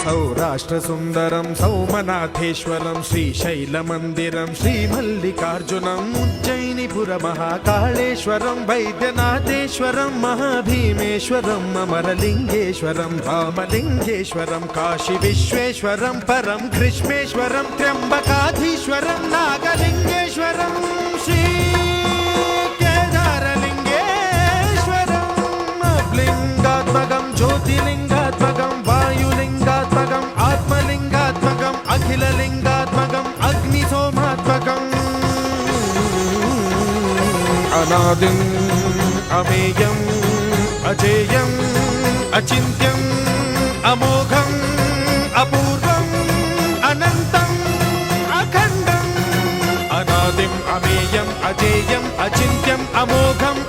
सौराष्ट्रसुन्दरं सौमनाथेश्वरं श्रीशैलमन्दिरं श्रीमल्लिकार्जुनम् उज्जयिनीपुरमहाकाळेश्वरं वैद्यनाथेश्वरं महाभीमेश्वरम् अमरलिङ्गेश्वरं रामलिङ्गेश्वरं काशीविश्वेश्वरं परं कृष्णेश्वरं त्र्यम्बकाधीश्वरं नागलिङ्गेश्वरं श्रीकेदारलिङ्गेश्वरम् लिङ्गात्मकं ज्योतिलिङ्गात्मकं वायुलिङ्गात्मकम् आत्मलिङ्गात्मकम् अखिललिङ्गात्मकम् अग्निसोमात्मकम् अनादिम् अमेयम् अजेयम् अचिन्त्यम् अमोघम् अपूर्वम् अनन्तम् अखण्डम् अनादिम् अमेयम् अजेयम् अचिन्त्यम् अमोघम्